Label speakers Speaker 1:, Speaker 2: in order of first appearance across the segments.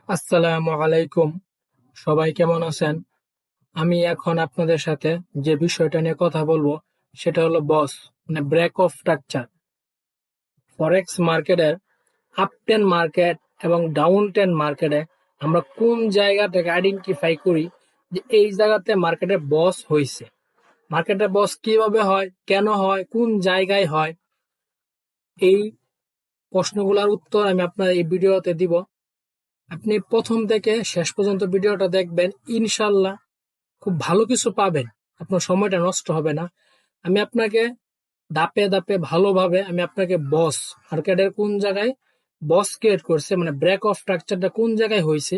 Speaker 1: আসসালামু আলাইকুম। সবাই কেমন আছেন? আমি এখন আপনাদের সাথে যে বিষয়টা নিয়ে কথা বলবো সেটা হলো বস, মানে ব্রেক অফ স্ট্রাকচার। ফরেক্স মার্কেটের আপ টেন মার্কেট এবং ডাউন টেন মার্কেটে আমরা কোন জায়গাটাকে আইডেন্টিফাই করি যে এই জায়গাতে মার্কেটে বস হয়েছে। মার্কেটে বস কিভাবে হয়, কেন হয়, কোন জায়গায় হয়, এই প্রশ্নগুলোর উত্তর আমি আপনার এই ভিডিওতে দিব। আপনি প্রথম থেকে শেষ পর্যন্ত ভিডিওটা দেখবেন, ইনশাল্লাহ খুব ভালো কিছু পাবেন। আপনার সময়টা নষ্ট হবে না। আমি আপনাকে ধাপে ধাপে ভালোভাবে আমি আপনাকে বস মার্কেটের কোন জায়গায় বস ক্রিয়েট করছে, মানে ব্রেক অফ স্ট্রাকচারটা কোন জায়গায় হয়েছে,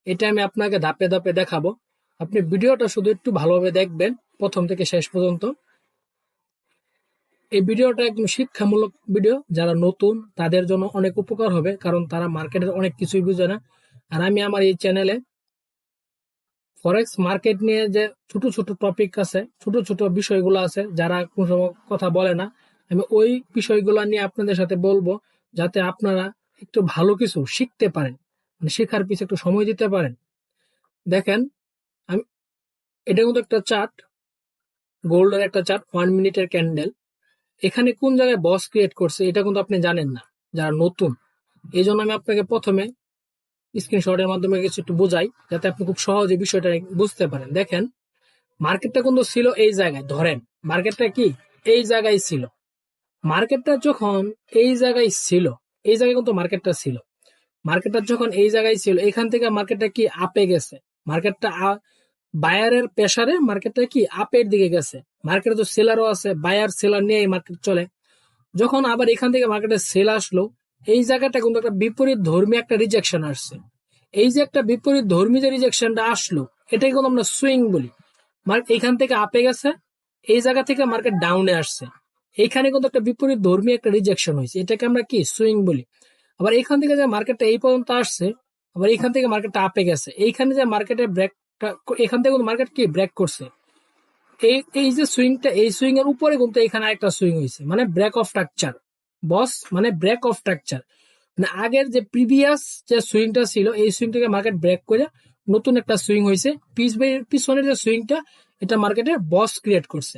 Speaker 1: এটা আমি আপনাকে ধাপে ধাপে দেখাবো। আপনি ভিডিওটা শুধু একটু ভালোভাবে দেখবেন প্রথম থেকে শেষ পর্যন্ত। এই ভিডিওটা একদম শিক্ষামূলক ভিডিও, যারা নতুন তাদের জন্য অনেক উপকার হবে, কারণ তারা মার্কেটের অনেক কিছুই বুঝে না। আর আমি আমার এই চ্যানেলে ফরেক্স মার্কেট নিয়ে যে ছোট ছোট টপিক আছে, ছোট ছোট বিষয়গুলো আছে, যারা কোনো কথা বলে না, আমি ওই বিষয়গুলো নিয়ে আপনাদের সাথে বলবো, যাতে আপনারা একটু ভালো কিছু শিখতে পারেন, মানে শেখার পিছনে একটু সময় দিতে পারেন। দেখেন, আমি এটা কিন্তু একটা চার্ট, গোল্ডের একটা চার্ট, 1 মিনিটের ক্যান্ডেল। এখানে কোন জায়গায় বস ক্রিয়েট করছে এটা কিন্তু আপনি জানেন না, যারা নতুন। এই জন্য আমি আপনাকে প্রথমে স্ক্রিনশটের মাধ্যমে কিছু একটু বোঝাই, যাতে আপনি খুব সহজে বিষয়টা বুঝতে পারেন। দেখেন, মার্কেটটা কিন্তু ছিল এই জায়গায়, ধরেন মার্কেটটা কি এই জায়গায় ছিল। মার্কেটটা যখন এই জায়গায় ছিল, এই জায়গায় কিন্তু মার্কেটটা ছিল, মার্কেটটা যখন এই জায়গায় ছিল, এখান থেকে মার্কেটটা কি আপে গেছে। মার্কেটটা বায়ারের প্রেসারে মার্কেটটা কি আপের দিকে গেছে। মার্কেটে তো সেলারও আছে, বায়ার সেলার নিয়ে এই মার্কেট চলে। যখন আবার এখান থেকে মার্কেটে সেল আসলো, এই জায়গাটা কিন্তু একটা বিপরীত ধর্মী একটা রিজেকশন আসছে। এই যে একটা বিপরীত ধর্মী যে রিজেকশনটা আসলো, এটাই কিন্তু আমরা সুইং বলি। এখান থেকে আপে গেছে, এই জায়গা থেকে মার্কেট ডাউনে আসছে, এইখানে কিন্তু একটা বিপরীত ধর্মী একটা রিজেকশন হয়েছে, এটাকে আমরা কি সুইং বলি। আবার এখান থেকে যে মার্কেটটা এই পর্যন্ত আসছে, আবার এখান থেকে মার্কেটটা আপে গেছে, এইখানে যে মার্কেটের ব্রেকটা, এখান থেকে মার্কেট কি ব্রেক করছে। এই এই যে সুইংটা, এই সুইং এর উপরে কিন্তু এখানে একটা সুইং হয়েছে, মানে ব্রেক অফ স্ট্রাকচার। বস মানে ব্রেক অফ স্ট্রাকচার, মানে আগের যে প্রিভিয়াস যে সুইংটা ছিল, এই সুইংটাকে মার্কেট ব্রেক করে নতুন একটা সুইং হয়েছে। পিছনের যে সুইংটা, এটা মার্কেটের বস ক্রিয়েট করছে।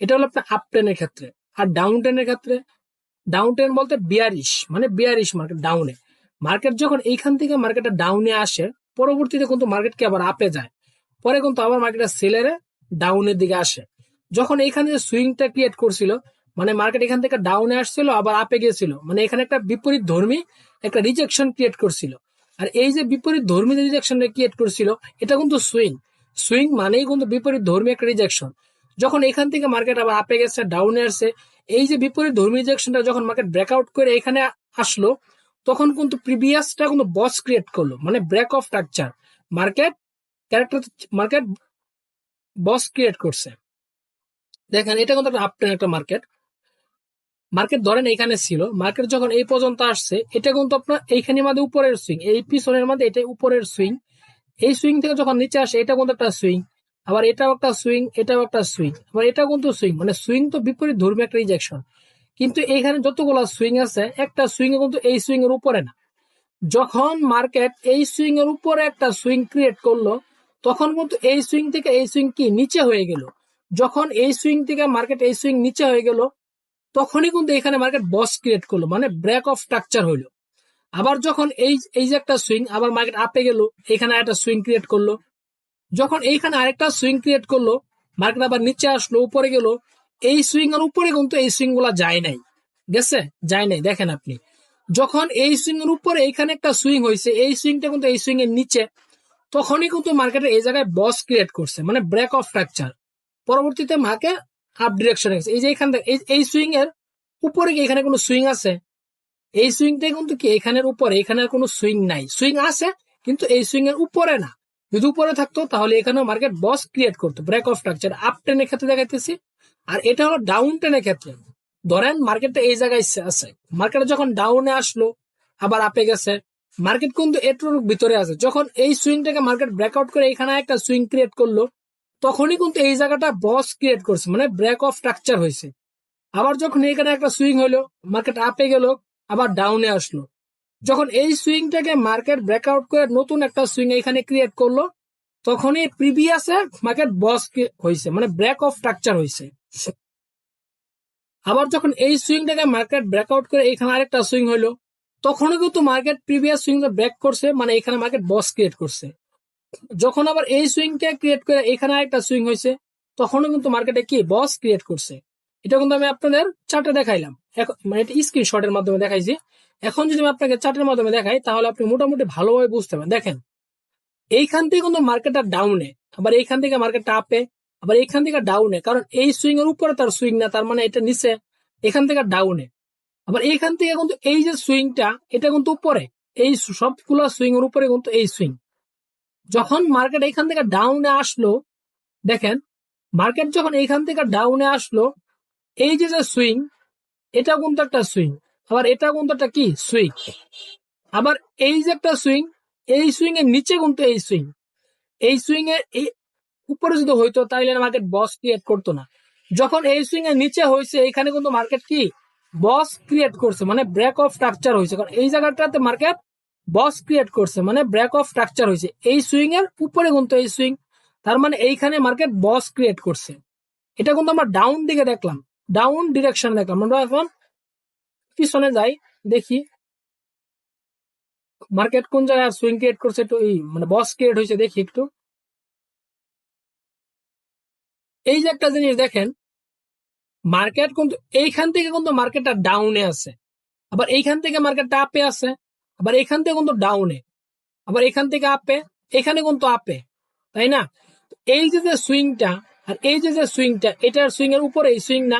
Speaker 1: এটা হলো আপনার আপ টেনের ক্ষেত্রে। আর ডাউন টেনের ক্ষেত্রে, ডাউন টেন বলতে বিয়ারিশ, মানে বিয়ারিশ মার্কেট, ডাউনে। মার্কেট যখন এইখান থেকে মার্কেটটা ডাউনে আসে, পরবর্তীতে কিন্তু মার্কেটকে আবার আপে যায়, পরে কিন্তু আবার মার্কেটের সেলের ডাউনের দিকে আসে। যখন এইখানে যে সুইংটা ক্রিয়েট করছিল, মানে মার্কেট এখান থেকে ডাউনে আসছিল আবার আপে গিয়েছিল, মানে এখানে একটা বিপরীত ধর্মী একটা রিজেকশন ক্রিয়েট করছিল। আর এই যে বিপরীত ধর্মী যে রিজেকশনটা ক্রিয়েট করছিল, এটা কিন্তু সুইং। সুইং মানেই কিন্তু বিপরীত ধর্মী একটা রিজেকশন। যখন এখান থেকে মার্কেট আবার আপে গেছে, ডাউনে আসছে, এই যে বিপরীত ধর্মী রিজেকশনটা যখন মার্কেট ব্রেকআউট করে এখানে আসলো, তখন কিন্তু প্রিভিয়াসটা কিন্তু বস ক্রিয়েট করলো, মানে break of structure. Market character, market BOS create করছে। দেখেন, এটা কিন্তু একটা আপট্রেন্ড একটা মার্কেট। মার্কেট ধরেন এখানে ছিল, মার্কেট যখন এই পর্যন্ত আসছে, এটা কিন্তু আপনার এইখানে মাঝে উপরের সুইং, এই পিছনের মাঝে এটা উপরের সুইং। এই সুইং থেকে যখন নিচে আসে, এটা কিন্তু একটা সুইং, আবার এটাও একটা সুইং, এটাও একটা সুইং, আবার এটাও কিন্তু সুইং, মানে সুইং তো বিপরীত ধর্মী একটা রিজেকশন। কিন্তু এইখানে যতগুলো সুইং আছে, একটা সুইং এ কিন্তু এই সুইং এর উপরে না। যখন মার্কেট এই সুইং এর উপরে একটা সুইং ক্রিয়েট করলো, তখন কিন্তু এই সুইং থেকে এই সুইং কি নিচে হয়ে গেল। যখন এই সুইং থেকে মার্কেট এই সুইং নিচে হয়ে গেল, তখনই কিন্তু এখানে মার্কেট বস ক্রিয়েট করলো, মানে ব্রেক অফ স্ট্রাকচার হইলো। আবার যখন এই এই যে একটা সুইং, আবার মার্কেট আপে গেল, এখানে একটা সুইং ক্রিয়েট করলো। যখন এইখানে আরেকটা সুইং ক্রিয়েট করলো, মার্কেট আবার নিচে আসলো, উপরে গেল। এই সুইং এর উপরে কিন্তু এই সুইং গুলা যায় নাই, গেছে, যায় নাই। দেখেন আপনি, যখন এই সুইং এর উপরে এইখানে একটা সুইং হয়েছে, এই সুইংটা কিন্তু এই সুইং এর নিচে, তখনই কিন্তু মার্কেটে এই জায়গায় বস ক্রিয়েট করছে, মানে ব্রেক অফ স্ট্রাকচার। পরবর্তীতে মার্কেট আপ ডিরেকশনে গেছে। এই যে এখান থেকে এই সুইং এর উপরে কি এখানে কোনো সুইং আছে? এই সুইংটাই কিন্তু কি এখানের উপরে, এখানে কোনো সুইং নাই। সুইং আছে, কিন্তু এই সুইং এর উপরে না। যদি উপরে থাকতো তাহলে এখানে মার্কেট বস ক্রিয়েট করতো, ব্রেক অফ স্ট্রাকচার। আপ টেনের ক্ষেত্রে দেখাইতেছি, আর এটা হলো ডাউন টেনের ক্ষেত্রে। ধরেন মার্কেটটা এই জায়গায় আছে, মার্কেটে যখন ডাউনে আসলো আবার আপে গেছে, মার্কেট কিন্তু এটার ভিতরে আছে। যখন এই সুইংটাকে মার্কেট ব্রেকআউট করে এখানে একটা সুইং ক্রিয়েট করলো, তখনই কিন্তু এই জায়গাটা বস ক্রিয়েট করছে, মানে ব্রেক অফ স্ট্রাকচার হয়েছে। আবার যখন এখানে একটা সুইং হলো, মার্কেট আপে গেল, আবার ডাউনে আসলো, যখন এই সুইংটাকে মার্কেট ব্রেকআউট করে নতুন একটা সুইং এখানে ক্রিয়েট করলো, তখনই প্রিভিয়াসে মার্কেট বস হয়েছে, মানে ব্রেক অফ স্ট্রাকচার হয়েছে। আবার যখন এই সুইংটাকে মার্কেট ব্রেকআউট করে এখানে আরেকটা সুইং হইলো, তখনও কিন্তু মার্কেট প্রিভিয়াস সুইং ব্রেক করছে, মানে এখানে মার্কেট বস ক্রিয়েট করছে। যখন আবার এই সুইংটা ক্রিয়েট করে এখানে আরেকটা সুইং হয়েছে, তখনও কিন্তু মার্কেটে কি বস ক্রিয়েট করছে। এটা কিন্তু আমি আপনাদের চার্টে দেখাইলাম, মানে এটা স্ক্রিনশটের মাধ্যমে দেখাইছি। এখন যদি আমি আপনাকে চার্টের মাধ্যমে দেখাই, তাহলে আপনি মোটামুটি ভালোভাবে বুঝতে পারেন। দেখেন, এইখান থেকে কিন্তু মার্কেটটা ডাউনে, আবার এইখান থেকে মার্কেটটা আপে, আবার এইখান থেকে ডাউনে, কারণ এই সুইং এর উপরে তার সুইং না, তার মানে এটা নিচে, এখান থেকে ডাউনে। আবার এইখান থেকে কিন্তু এই যে সুইংটা, এটা কিন্তু উপরে, এই সবগুলো সুইং এর উপরে কিন্তু এই সুইং। যখন মার্কেট এইখান থেকে ডাউনে আসলো, দেখেন মার্কেট যখন এইখান থেকে ডাউনে আসলো, এই যে সুইং, এটা কিন্তু একটা সুইং, আবার এটা কিন্তু একটা কি সুইং, আবার এই যে একটা সুইং, এই সুইং এর নিচে কিন্তু এই সুইং, এই সুইং এর এই উপরে যদি হইতো তাহলে মার্কেট বস ক্রিয়েট করতো না। যখন এই সুইং এর নিচে হয়েছে, এখানে কিন্তু মার্কেট কি বস ক্রিয়েট করছে, মানে ব্রেক অফ স্ট্রাকচার হয়েছে, কারণ এই জায়গাটাতে মার্কেট বস ক্রিয়েট করছে, মানে ব্রেক অফ স্ট্রাকচার হয়েছে। এই সুইং এর উপরে কিন্তু এই সুইং, তার মানে এইখানে মার্কেট বস ক্রিয়েট করছে। এটা কিন্তু আমরা ডাউন দিকে দেখলাম, ডাউন ডিরেকশন দেখলাম। আমরা এখন পিছনে যাই, দেখি মার্কেট কোন জায়গায় সুইং ক্রিয়েট করছে, একটু মানে বস ক্রিয়েট হয়েছে দেখি একটু। এই যে একটা জিনিস দেখেন, মার্কেট কিন্তু এইখান থেকে কিন্তু মার্কেটটা ডাউনে আছে, আবার এইখান থেকে মার্কেটটা আপে আছে, আবার এখান থেকে কিন্তু ডাউনে, আবার এখান থেকে আপে, এখানে কিন্তু আপে, তাই না? এই যে সুইংটা আর এই যে সুইংটা, এটার সুইং এর উপরে এই সুইং না,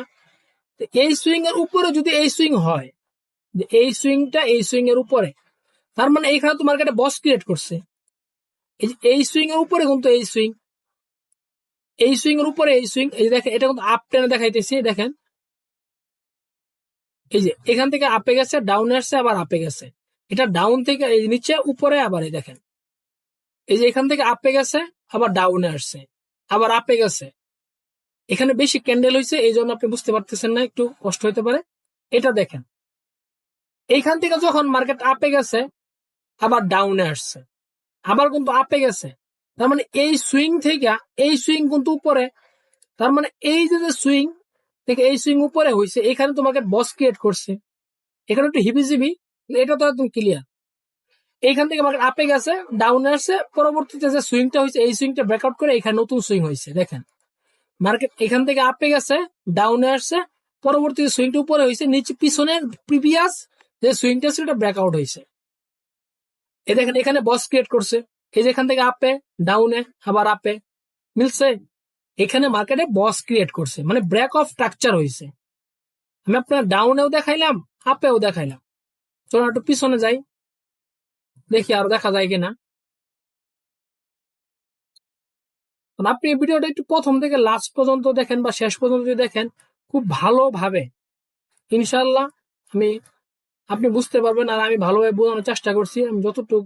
Speaker 1: এই সুইং এর উপরে যদি এই সুইং হয়, যে এই সুইংটা এই সুইং এর উপরে, তার মানে এইখানে তো মার্কেটে বস ক্রিয়েট করছে। এই সুইং এর উপরে কিন্তু এই সুইং, এই সুইং এর উপরে এই সুইং, এই যে দেখেন এটা কিন্তু আপ টেনে দেখাইতেছি। দেখেন এই যে এখান থেকে আপে গেছে, ডাউনে আসছে, আবার আপে গেছে, এটা ডাউন থেকে এই নিচে উপরে, আবার এই দেখেন এই যে এখান থেকে আপে গেছে, আবার ডাউনে আসছে, আবার আপে গেছে। এখানে বেশি ক্যান্ডেল হয়েছে, এই জন্য আপনি বুঝতে পারতেছেন না, একটু কষ্ট হতে পারে। এটা দেখেন, এইখান থেকে যখন মার্কেট আপে গেছে, আবার ডাউনে আসছে, আবার কিন্তু আপে গেছে, তার মানে এই সুইং থেকে এই সুইং কিন্তু উপরে, তার মানে এই যে সুইং থেকে এই সুইং উপরে হয়েছে, এখানে তো মার্কেট বস ক্রিয়েট করছে। এখানে একটু হিবিজিবি, এটা তো একদম ক্লিয়ার। এইখান থেকে মার্কেট আপে গেছে, ডাউনে আসছে, পরবর্তীতে যে সুইংটা হয়েছে, এই সুইংটা ব্রেকআউট করে এখানে নতুন সুইং হয়েছে। দেখেন মার্কেট এখান থেকে আপে গেছে, ডাউনে আসছে, পরবর্তীতে সুইংটা উপরে হয়েছে, নিচে পিছনের প্রিভিয়াস যে সুইংটা ছিল এটা ব্রেকআউট হয়েছে। এ দেখেন এখানে বস ক্রিয়েট করছে, এই যে এখান থেকে আপে, ডাউনে, আবার আপে, মিলছে। এখানে মার্কেটে বস ক্রিয়েট করছে, মানে ব্রেক অফ স্ট্রাকচার হয়েছে। আমি আপনার ডাউনেও দেখাইলাম, আপেও দেখাইলাম। চলুন একটু পিছনে যাই, দেখি আরো দেখা যায় কিনা। আপনি এই ভিডিওটা একটু প্রথম থেকে লাস্ট পর্যন্ত দেখেন, বা শেষ পর্যন্ত যদি দেখেন, খুব ভালোভাবে ইনশাল্লাহ আপনি বুঝতে পারবেন। আর আমি ভালোভাবে বোঝানোর চেষ্টা করছি, আমি যতটুকু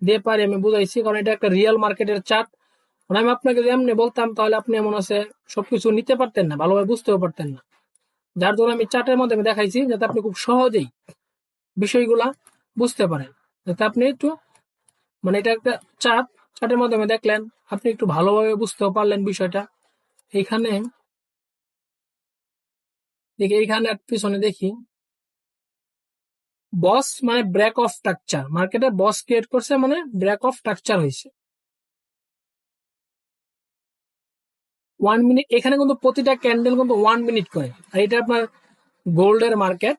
Speaker 1: দিয়ে পারি আমি বুঝাইছি, কারণ এটা একটা রিয়েল মার্কেটের চার্ট। আমি আপনাকে যদি এমনি বলতাম, তাহলে আপনি এমন আছে সবকিছু নিতে পারতেন না, ভালোভাবে বুঝতেও পারতেন না। যার জন্য আমি চার্টের মাধ্যমে দেখাইছি, যাতে আপনি খুব সহজেই বিষয়গুলা বুঝতে পারেন, যাতে আপনি একটু, মানে এটা একটা চার্ট, চার্টের মাধ্যমে দেখলেন, আপনি একটু ভালোভাবে বুঝতেও পারলেন বিষয়টা। এইখানে দেখি, এইখানে পিছনে দেখি, বস মানে ব্রেক অফ স্ট্রাকচার, মার্কেটে বস ক্রিয়েট করছে, মানে ব্রেক অফ স্ট্রাকচার হয়েছে। 1 মিনিট, এখানে কিন্তু প্রতিটা ক্যান্ডেল কিন্তু 1 মিনিট করে, আর এটা আপনার গোল্ডের মার্কেট।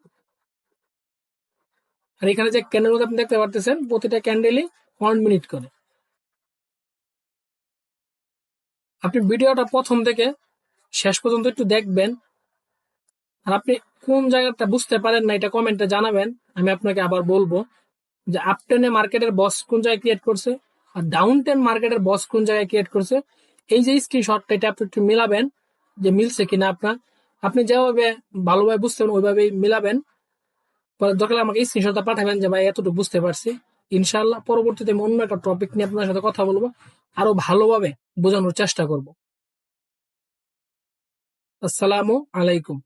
Speaker 1: আর এখানে যে ক্যান্ডেল আপনি দেখতে পারতেছেন, প্রতিটা ক্যান্ডেলই 1 মিনিট করে। আপনি ভিডিওটা প্রথম থেকে শেষ পর্যন্ত একটু দেখবেন, আর আপনি কোন জায়গাটা বুঝতে পারেন না, এটা কমেন্টে জানাবেন। আমি আপনাকে আবার বলবো যে আপ টেনে মার্কেটের বস কোন জায়গায় ক্রিয়েট করছে, আর ডাউন টেন মার্কেটের বস কোন জায়গায় ক্রিয়েট করছে। এই যে স্ক্রিনশটটা, এটা আপনি একটু মিলাবেন, যে মিলছে কিনা আপনার, আপনি যেভাবে ভালোভাবে বুঝতেন ওইভাবেই মিলাবেন। পরে দরকার আমাকে স্ক্রিনশটটা পাঠাবেন যে ভাই এতটুকু বুঝতে পারছি। ইনশাল্লাহ পরবর্তীতে আমি অন্য একটা টপিক নিয়ে আপনার সাথে কথা বলবো, আরো ভালোভাবে বোঝানোর চেষ্টা করব। আসসালামু আলাইকুম।